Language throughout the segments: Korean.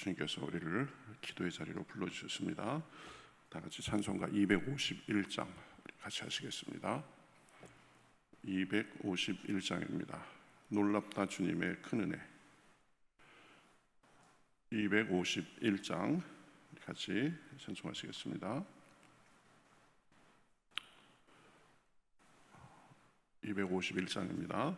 주님께서 우리를 기도의 자리로 불러주셨습니다. 다 같이 찬송가 251장 우리 같이 하시겠습니다. 251장입니다. 놀랍다 주님의 큰 은혜. 251장 같이 찬송하시겠습니다. 251장입니다.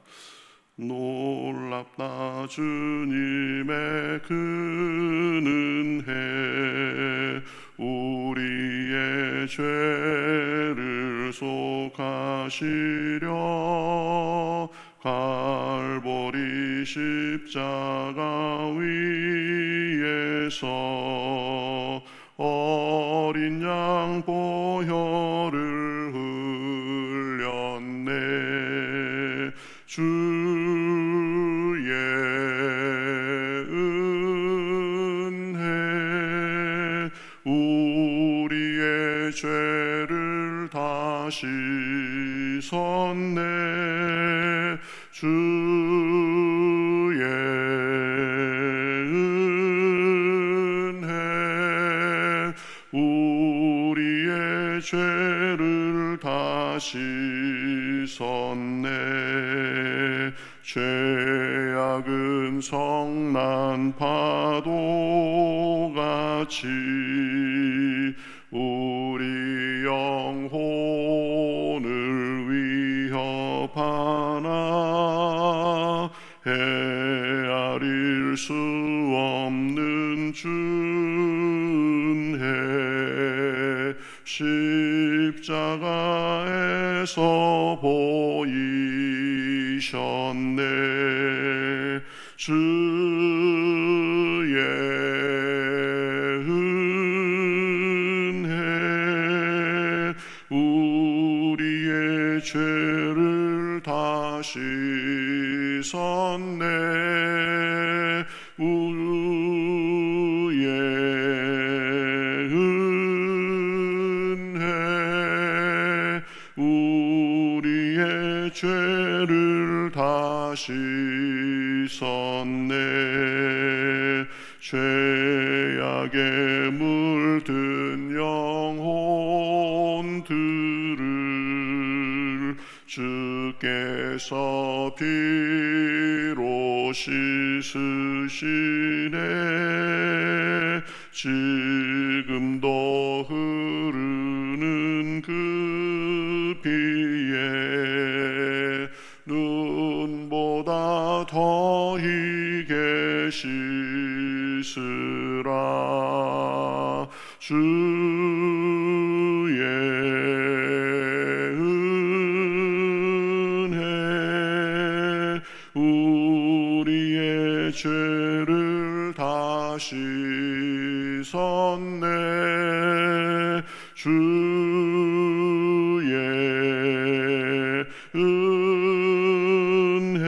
놀랍다 주님의 큰 은혜, 우리의 죄를 속하시려 갈보리 십자가 위에서 어린 양 보혈을 흘렸네. 주의 은혜 우리의 죄를 다 씻었네. 주의 은혜 우리의 죄를 다 씻었네. 죄악은 성난 파도같이 우리 영혼을 위협하나 헤아릴 수 없는 준혜 십자가에서 보이셨네. 주의 은혜 우리의 죄를 다 씻었네. 주의 은혜 우리의 죄를 다 씻었네. 죄악에 물든 영혼들을 주께서 피로 씻으시네. 지금도 흐르는 그 피에 눈보다 더 희게 씻으라. 주의 은혜 우리의 죄를 다 씻었네. 주의 은혜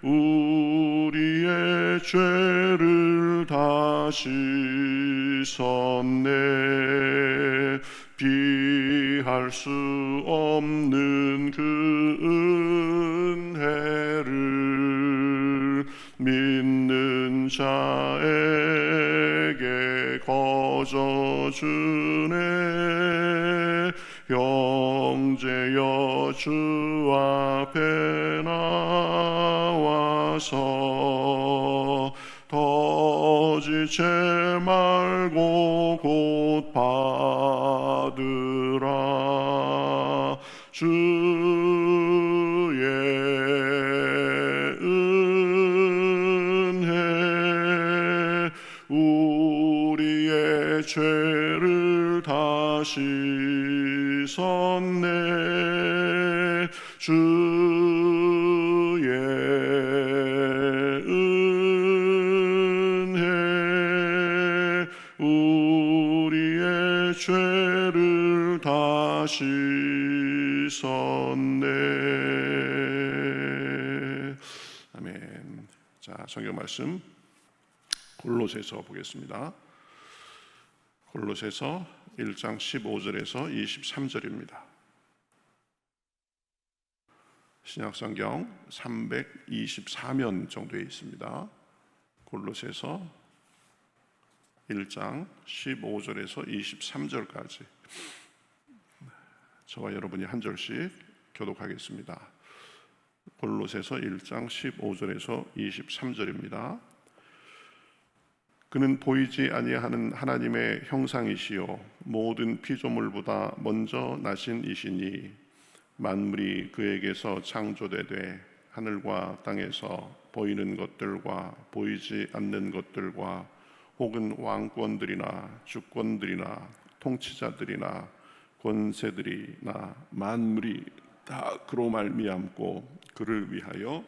우리의 죄를 다 씻었네. 비할 수 없는 그 은혜를 믿는 자에게 거저 주네. 형제여 주 앞에 나와서 더 지체 말고 곧 받으라. 주의 은혜 우리의 죄를 다 씻었네. 주의 은혜 우리의 죄를 다 씻었네. 아멘. 자, 성경 말씀 골로새서 보겠습니다. 골로새서 1장 15절에서 23절입니다. 신약성경 324면 정도에 있습니다. 골로새서 1장 15절에서 23절까지 저와 여러분이 한 절씩 교독하겠습니다. 골로새서 1장 15절에서 23절입니다. 그는 보이지 아니하는 하나님의 형상이시요 모든 피조물보다 먼저 나신 이시니 만물이 그에게서 창조되되 하늘과 땅에서 보이는 것들과 보이지 않는 것들과 혹은 왕권들이나 주권들이나 통치자들이나 권세들이나 만물이 다 그로 말미암고 그를 위하여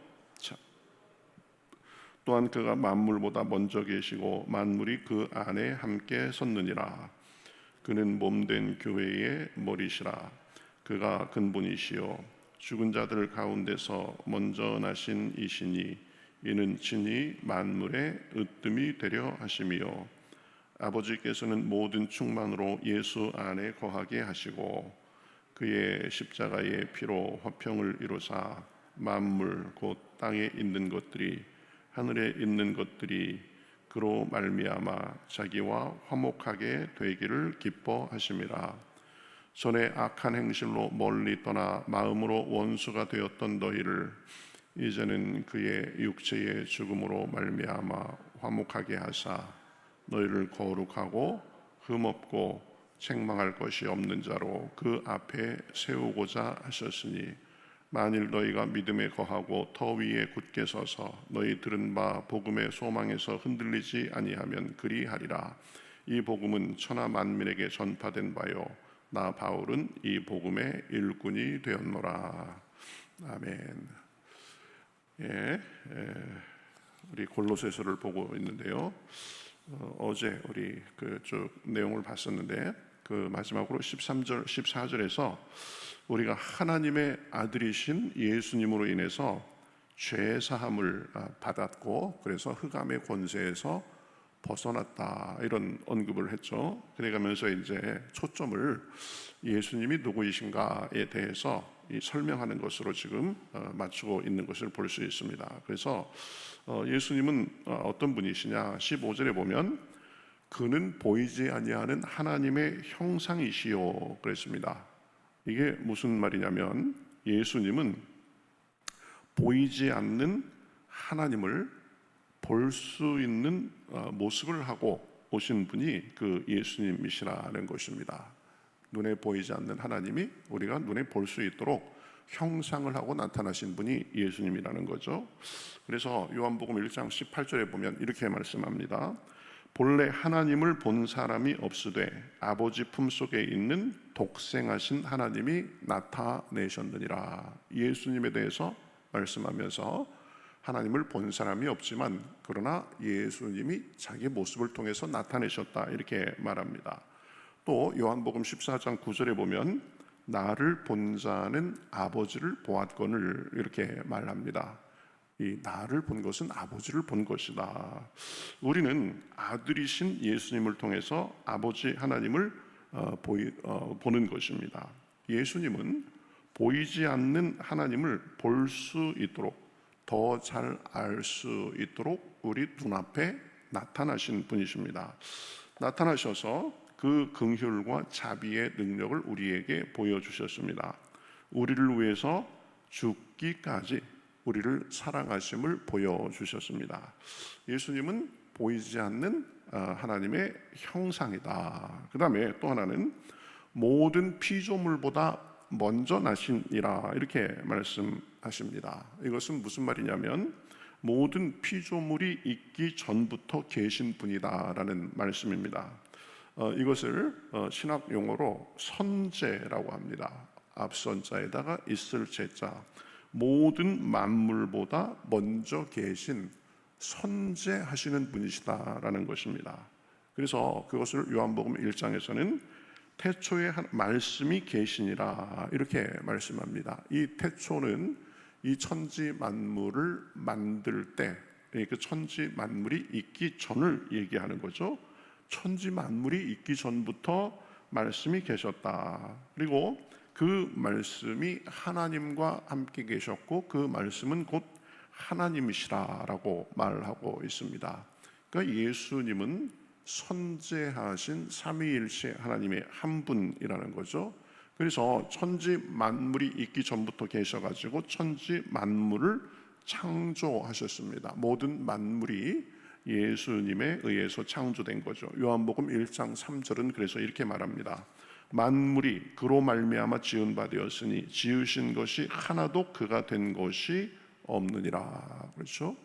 또한 그가 만물보다 먼저 계시고 만물이 그 안에 함께 섰느니라. 그는 몸된 교회의 머리시라. 그가 근본이시요 죽은 자들 가운데서 먼저 나신 이시니 이는 친히 만물의 으뜸이 되려 하심이요 아버지께서는 모든 충만으로 예수 안에 거하게 하시고 그의 십자가의 피로 화평을 이루사 만물 곧 땅에 있는 것들이 하늘에 있는 것들이 그로 말미암아 자기와 화목하게 되기를 기뻐하심이라. 전에 악한 행실로 멀리 떠나 마음으로 원수가 되었던 너희를 이제는 그의 육체의 죽음으로 말미암아 화목하게 하사 너희를 거룩하고 흠없고 책망할 것이 없는 자로 그 앞에 세우고자 하셨으니 만일 너희가 믿음에 거하고 터 위에 굳게 서서 너희 들은 바 복음의 소망에서 흔들리지 아니하면 그리하리라. 이 복음은 천하 만민에게 전파된 바요 나 바울은 이 복음의 일꾼이 되었노라. 아멘. 우리 골로새서를 보고 있는데요. 어제 우리 그 쭉 내용을 봤었는데 그 마지막으로 13절, 14절에서 우리가 하나님의 아들이신 예수님으로 인해서 죄 사함을 받았고 그래서 흑암의 권세에서 벗어났다 이런 언급을 했죠. 그래가면서 이제 초점을 예수님이 누구이신가에 대해서 설명하는 것으로 지금 맞추고 있는 것을 볼 수 있습니다. 그래서 예수님은 어떤 분이시냐 15절에 보면 그는 보이지 아니하는 하나님의 형상이시요 그랬습니다. 이게 무슨 말이냐면 예수님은 보이지 않는 하나님을 볼 수 있는 모습을 하고 오신 분이 그 예수님이시라는 것입니다. 눈에 보이지 않는 하나님이 우리가 눈에 볼 수 있도록 형상을 하고 나타나신 분이 예수님이라는 거죠. 그래서 요한복음 1장 18절에 보면 이렇게 말씀합니다. 본래 하나님을 본 사람이 없으되 아버지 품속에 있는 독생하신 하나님이 나타내셨느니라. 예수님에 대해서 말씀하면서 하나님을 본 사람이 없지만 그러나 예수님이 자기 모습을 통해서 나타내셨다 이렇게 말합니다. 또 요한복음 14장 9절에 보면 나를 본 자는 아버지를 보았거늘 이렇게 말합니다. 이 나를 본 것은 아버지를 본 것이다. 우리는 아들이신 예수님을 통해서 아버지 하나님을 보는 것입니다. 예수님은 보이지 않는 하나님을 볼 수 있도록 더 잘 알 수 있도록 우리 눈앞에 나타나신 분이십니다. 나타나셔서 그 긍휼과 자비의 능력을 우리에게 보여주셨습니다. 우리를 위해서 죽기까지 우리를 사랑하심을 보여주셨습니다. 예수님은 보이지 않는 하나님의 형상이다. 그 다음에 또 하나는 모든 피조물보다 먼저 나신이라 이렇게 말씀하십니다. 이것은 무슨 말이냐면 모든 피조물이 있기 전부터 계신 분이다라는 말씀입니다. 이것을 신학 용어로 선제라고 합니다. 앞선 자에다가 있을 제자, 모든 만물보다 먼저 계신 선제하시는 분이시다라는 것입니다. 그래서 그것을 요한복음 1장에서는 태초에 말씀이 계시니라 이렇게 말씀합니다. 이 태초는 이 천지 만물을 만들 때 그 천지 만물이 있기 전을 얘기하는 거죠. 천지 만물이 있기 전부터 말씀이 계셨다. 그리고 그 말씀이 하나님과 함께 계셨고 그 말씀은 곧 하나님이시라라고 말하고 있습니다. 그러니까 예수님은 선재하신 삼위일체 하나님의 한 분이라는 거죠. 그래서 천지 만물이 있기 전부터 계셔가지고 천지 만물을 창조하셨습니다. 모든 만물이 예수님에 의해서 창조된 거죠. 요한복음 1장 3절은 그래서 이렇게 말합니다. 만물이 그로 말미암아 지은 바 되었으니 지으신 것이 하나도 그가 된 것이 없느니라. 그렇죠?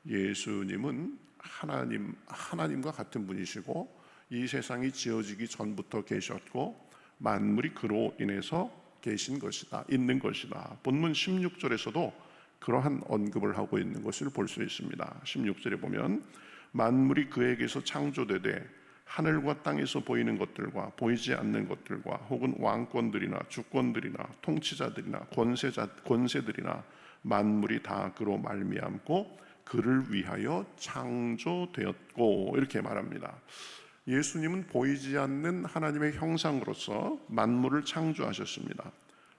예수님은 하나님과 같은 분이시고 이 세상이 지어지기 전부터 계셨고 만물이 그로 인해서 계신 것이다, 있는 것이다. 본문 16절에서도 그러한 언급을 하고 있는 것을 볼 수 있습니다. 16절에 보면 만물이 그에게서 창조되되 하늘과 땅에서 보이는 것들과 보이지 않는 것들과 혹은 왕권들이나 주권들이나 통치자들이나 권세들이나 만물이 다 그로 말미암고 그를 위하여 창조되었고 이렇게 말합니다. 예수님은 보이지 않는 하나님의 형상으로서 만물을 창조하셨습니다.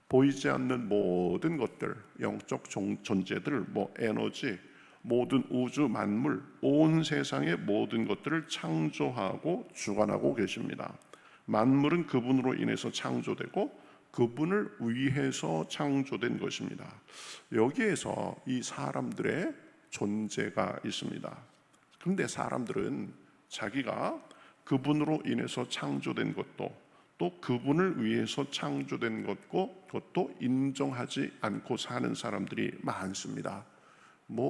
보이지 않는 모든 것들, 영적 존재들, 에너지, 모든 우주 만물, 온 세상의 모든 것들을 창조하고 주관하고 계십니다. 만물은 그분으로 인해서 창조되고 그분을 위해서 창조된 것입니다. 여기에서 이 사람들의 존재가 있습니다. 그런데 사람들은 자기가 그분으로 인해서 창조된 것도 또 그분을 위해서 창조된 것도 인정하지 않고 사는 사람들이 많습니다.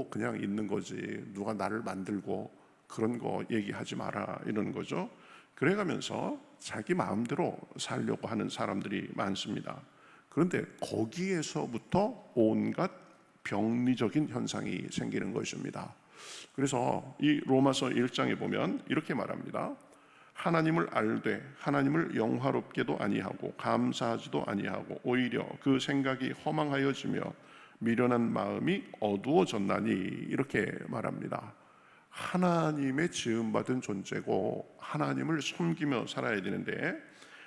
그냥 있는 거지, 누가 나를 만들고 그런 거 얘기하지 마라 이러는 거죠. 그래가면서 자기 마음대로 살려고 하는 사람들이 많습니다. 그런데 거기에서부터 온갖 병리적인 현상이 생기는 것입니다. 그래서 이 로마서 1장에 보면 이렇게 말합니다. 하나님을 알되 하나님을 영화롭게도 아니하고 감사하지도 아니하고 오히려 그 생각이 허망하여지며 미련한 마음이 어두워졌나니 이렇게 말합니다. 하나님의 지음받은 존재고 하나님을 섬기며 살아야 되는데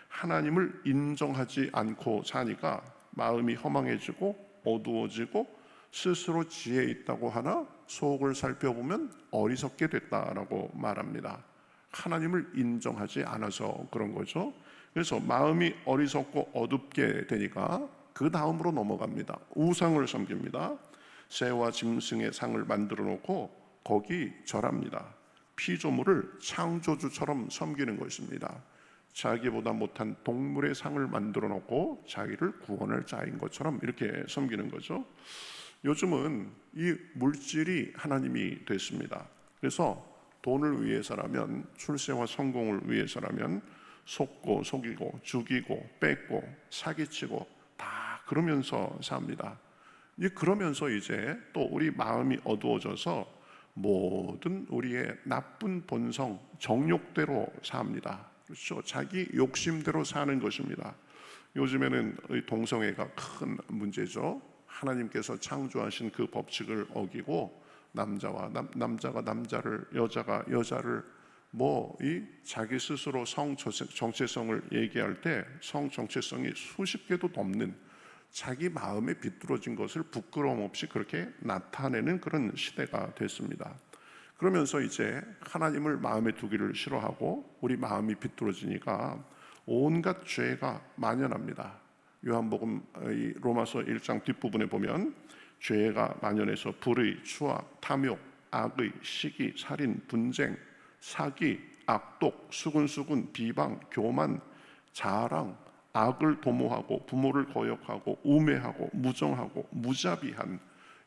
하나님을 인정하지 않고 사니까 마음이 허망해지고 어두워지고 스스로 지혜 있다고 하나 속을 살펴보면 어리석게 됐다라고 말합니다. 하나님을 인정하지 않아서 그런 거죠. 그래서 마음이 어리석고 어둡게 되니까 그 다음으로 넘어갑니다. 우상을 섬깁니다. 새와 짐승의 상을 만들어 놓고 거기 절합니다. 피조물을 창조주처럼 섬기는 것입니다. 자기보다 못한 동물의 상을 만들어 놓고 자기를 구원할 자인 것처럼 이렇게 섬기는 거죠. 요즘은 이 물질이 하나님이 됐습니다. 그래서 돈을 위해서라면, 출세와 성공을 위해서라면 속고 속이고 죽이고 뺏고 사기치고 다 그러면서 삽니다. 그러면서 이제 또 우리 마음이 어두워져서 모든 우리의 나쁜 본성, 정욕대로 삽니다. 그렇죠? 자기 욕심대로 사는 것입니다. 요즘에는 동성애가 큰 문제죠. 하나님께서 창조하신 그 법칙을 어기고 남자가 남자를, 여자가 여자를 이 자기 스스로 성 정체성을 얘기할 때 성 정체성이 수십 개도 넘는 자기 마음에 비뚤어진 것을 부끄러움 없이 그렇게 나타내는 그런 시대가 됐습니다. 그러면서 이제 하나님을 마음에 두기를 싫어하고 우리 마음이 비뚤어지니까 온갖 죄가 만연합니다. 요한복음 로마서 1장 뒷부분에 보면 죄가 만연해서 불의, 추악, 탐욕, 악의, 시기, 살인, 분쟁, 사기, 악독, 수근수근, 비방, 교만, 자랑, 악을 도모하고 부모를 거역하고 우매하고 무정하고 무자비한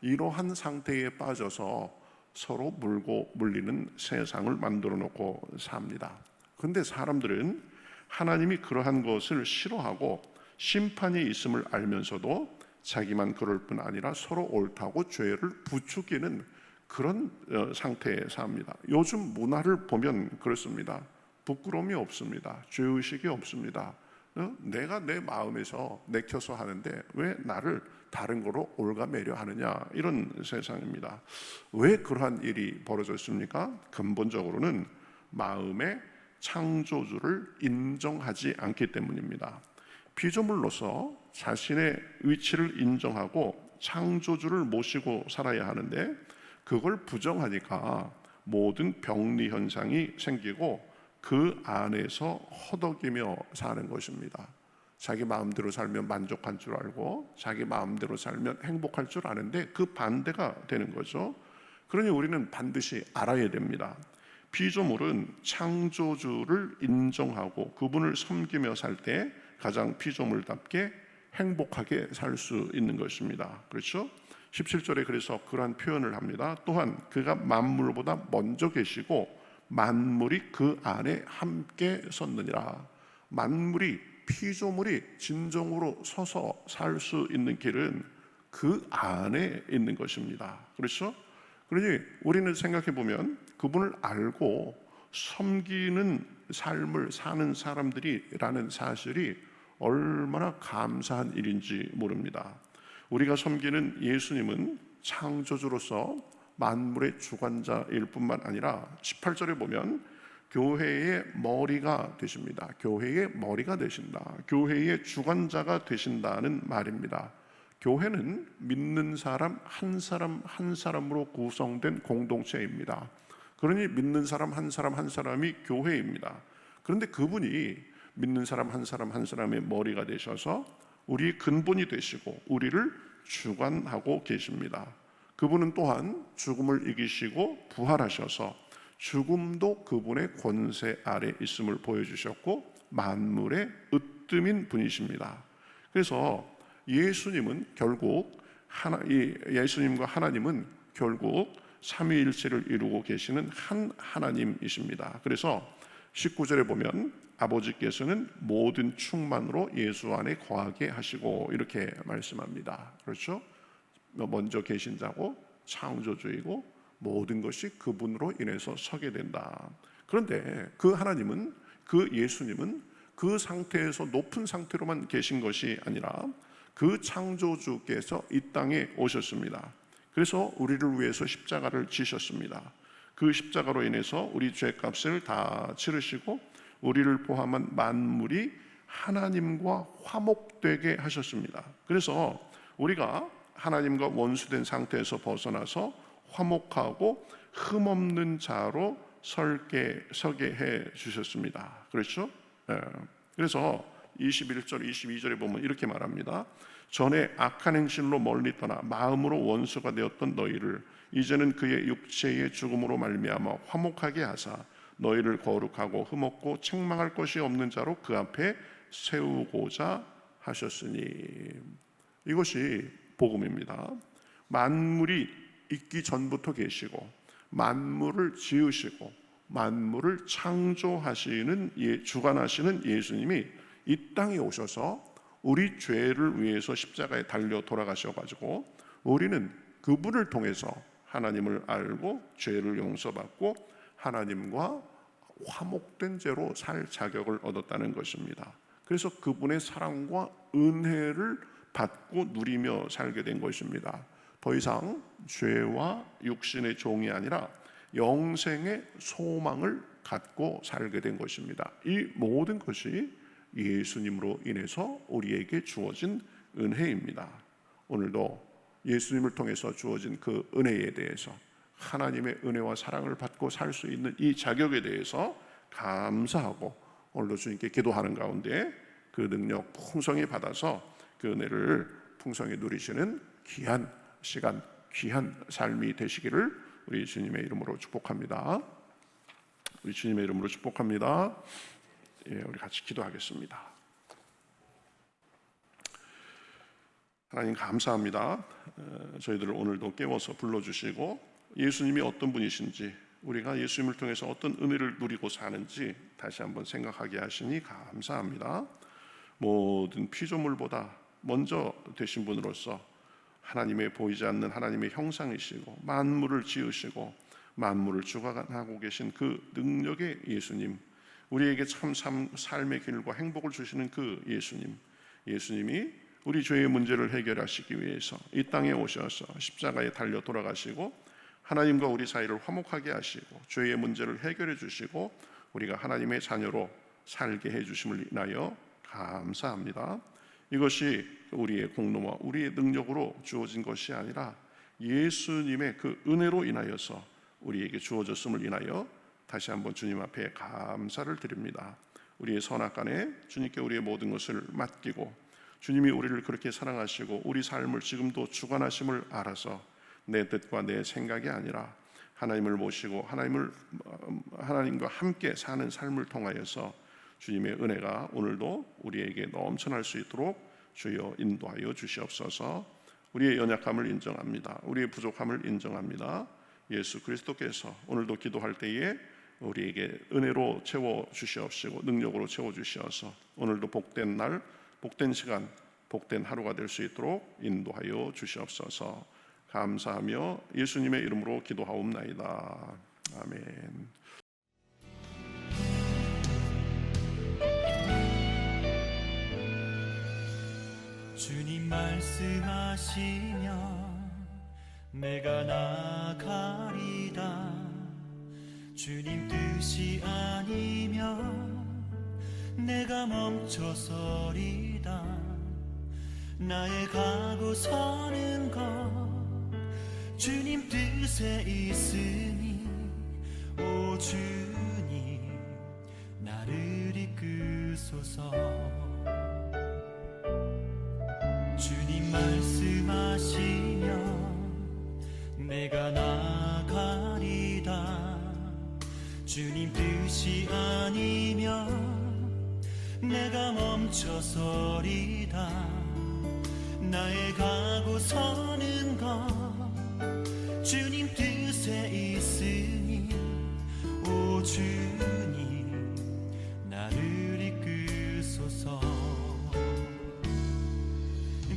이러한 상태에 빠져서 서로 물고 물리는 세상을 만들어 놓고 삽니다. 그런데 사람들은 하나님이 그러한 것을 싫어하고 심판이 있음을 알면서도 자기만 그럴 뿐 아니라 서로 옳다고 죄를 부추기는 그런 상태에 삽니다. 요즘 문화를 보면 그렇습니다. 부끄러움이 없습니다. 죄의식이 없습니다. 내가 내 마음에서 내켜서 하는데 왜 나를 다른 거로 올가매려 하느냐, 이런 세상입니다. 왜 그러한 일이 벌어졌습니까? 근본적으로는 마음의 창조주를 인정하지 않기 때문입니다. 피조물로서 자신의 위치를 인정하고 창조주를 모시고 살아야 하는데 그걸 부정하니까 모든 병리 현상이 생기고 그 안에서 허덕이며 사는 것입니다. 자기 마음대로 살면 만족한 줄 알고 자기 마음대로 살면 행복할 줄 아는데 그 반대가 되는 거죠. 그러니 우리는 반드시 알아야 됩니다. 피조물은 창조주를 인정하고 그분을 섬기며 살 때 가장 피조물답게 행복하게 살 수 있는 것입니다. 그렇죠? 17절에 그래서 그러한 표현을 합니다. 또한 그가 만물보다 먼저 계시고 만물이 그 안에 함께 섰느니라. 만물이, 피조물이 진정으로 서서 살 수 있는 길은 그 안에 있는 것입니다. 그렇죠? 그러니 우리는 생각해 보면 그분을 알고 섬기는 삶을 사는 사람들이라는 사실이 얼마나 감사한 일인지 모릅니다. 우리가 섬기는 예수님은 창조주로서 만물의 주관자일 뿐만 아니라 18절에 보면 교회의 머리가 되십니다. 교회의 머리가 되신다. 교회의 주관자가 되신다는 말입니다. 교회는 믿는 사람 한 사람으로 구성된 공동체입니다. 그러니 믿는 사람 한 사람이 교회입니다. 그런데 그분이 믿는 사람 한 사람의 머리가 되셔서 우리의 근본이 되시고 우리를 주관하고 계십니다. 그분은 또한 죽음을 이기시고 부활하셔서 죽음도 그분의 권세 아래 있음을 보여주셨고 만물의 으뜸인 분이십니다. 그래서 예수님은 결국 예수님과 하나님은 결국 삼위일체를 이루고 계시는 한 하나님이십니다. 그래서 19절에 보면 아버지께서는 모든 충만으로 예수 안에 거하게 하시고 이렇게 말씀합니다. 그렇죠? 먼저 계신 자고 창조주이고 모든 것이 그분으로 인해서 서게 된다. 그런데 그 하나님은, 그 예수님은 그 상태에서 높은 상태로만 계신 것이 아니라 그 창조주께서 이 땅에 오셨습니다. 그래서 우리를 위해서 십자가를 지셨습니다. 그 십자가로 인해서 우리 죄값을 다 치르시고 우리를 포함한 만물이 하나님과 화목되게 하셨습니다. 그래서 우리가 하나님과 원수된 상태에서 벗어나서 화목하고 흠없는 자로 서게 해 주셨습니다. 그렇죠? 그래서 21절, 22절에 보면 이렇게 말합니다. 전에 악한 행실로 멀리 떠나 마음으로 원수가 되었던 너희를 이제는 그의 육체의 죽음으로 말미암아 화목하게 하사 너희를 거룩하고 흠없고 책망할 것이 없는 자로 그 앞에 세우고자 하셨으니. 이것이 복음입니다. 만물이 있기 전부터 계시고 만물을 지으시고 만물을 창조하시는 주관하시는 예수님이 이 땅에 오셔서 우리 죄를 위해서 십자가에 달려 돌아가셔가지고 우리는 그분을 통해서 하나님을 알고 죄를 용서받고 하나님과 화목된 죄로 살 자격을 얻었다는 것입니다. 그래서 그분의 사랑과 은혜를 받고 누리며 살게 된 것입니다. 더 이상 죄와 육신의 종이 아니라 영생의 소망을 갖고 살게 된 것입니다. 이 모든 것이 예수님으로 인해서 우리에게 주어진 은혜입니다. 오늘도 예수님을 통해서 주어진 그 은혜에 대해서 하나님의 은혜와 사랑을 받고 살 수 있는 이 자격에 대해서 감사하고 오늘도 주님께 기도하는 가운데 그 능력 풍성히 받아서 그 은혜를 풍성히 누리시는 귀한 시간, 귀한 삶이 되시기를 우리 주님의 이름으로 축복합니다. 우리 주님의 이름으로 축복합니다. 우리 같이 기도하겠습니다. 하나님 감사합니다. 저희들을 오늘도 깨워서 불러주시고 예수님이 어떤 분이신지 우리가 예수님을 통해서 어떤 은혜를 누리고 사는지 다시 한번 생각하게 하시니 감사합니다. 모든 피조물보다 먼저 되신 분으로서 하나님의 보이지 않는 하나님의 형상이시고 만물을 지으시고 만물을 주관하고 계신 그 능력의 예수님, 우리에게 참 삶의 길과 행복을 주시는 그 예수님이 우리 죄의 문제를 해결하시기 위해서 이 땅에 오셔서 십자가에 달려 돌아가시고 하나님과 우리 사이를 화목하게 하시고 죄의 문제를 해결해 주시고 우리가 하나님의 자녀로 살게 해 주심을 인하여 감사합니다. 이것이 우리의 공로와 우리의 능력으로 주어진 것이 아니라 예수님의 그 은혜로 인하여서 우리에게 주어졌음을 인하여 다시 한번 주님 앞에 감사를 드립니다. 우리의 선악간에 주님께 우리의 모든 것을 맡기고 주님이 우리를 그렇게 사랑하시고 우리 삶을 지금도 주관하심을 알아서 내 뜻과 내 생각이 아니라 하나님을 모시고 하나님과 함께 사는 삶을 통하여서 주님의 은혜가 오늘도 우리에게 넘쳐날 수 있도록 주여 인도하여 주시옵소서. 우리의 연약함을 인정합니다. 우리의 부족함을 인정합니다. 예수 그리스도께서 오늘도 기도할 때에 우리에게 은혜로 채워 주시옵시고 능력으로 채워 주시어서 오늘도 복된 날, 복된 시간, 복된 하루가 될 수 있도록 인도하여 주시옵소서. 감사하며 예수님의 이름으로 기도하옵나이다. 아멘. 주님 말씀하시면 내가 나가리다. 주님 뜻이 아니면 내가 멈춰서리다. 나의 가고 서는 것 주님 뜻에 있으니 오 주님 나를 이끄소서. 주님 말씀하시면 내가 나가리다. 주님 뜻이 아니면 내가 멈춰서리다. 나의 가고 서는 것 주님 뜻에 있으니 오 주님 나를 이끄소서.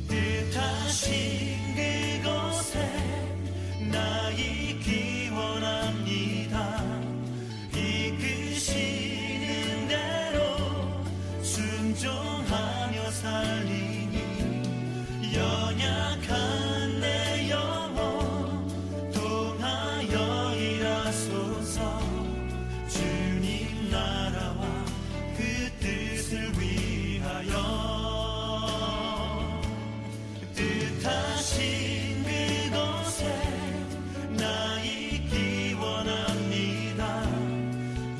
뜻하신 그곳에 나 있기 원합니다. 이끄시는 대로 순종하며 살리니 연약한 내 영혼 통하여 일하소서. 주님 나라와 그 뜻을 위하여 뜻하신 그곳에 나 있기 원합니다.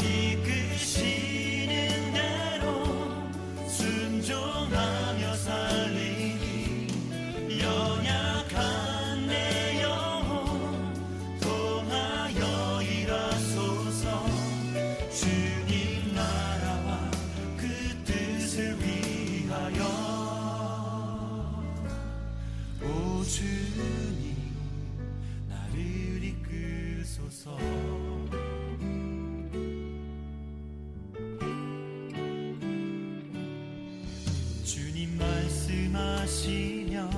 이끄시는 대로 순종하며 살리니 연약한 내 영혼 통하여 일하소서. 주님 나라와 그 뜻을 위하여 오 주님 나를 이끄소서. 주님 말씀하시면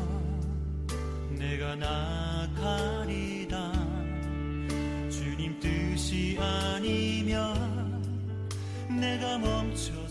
내가 나가리다. 주님 뜻이 아니면 내가 멈춰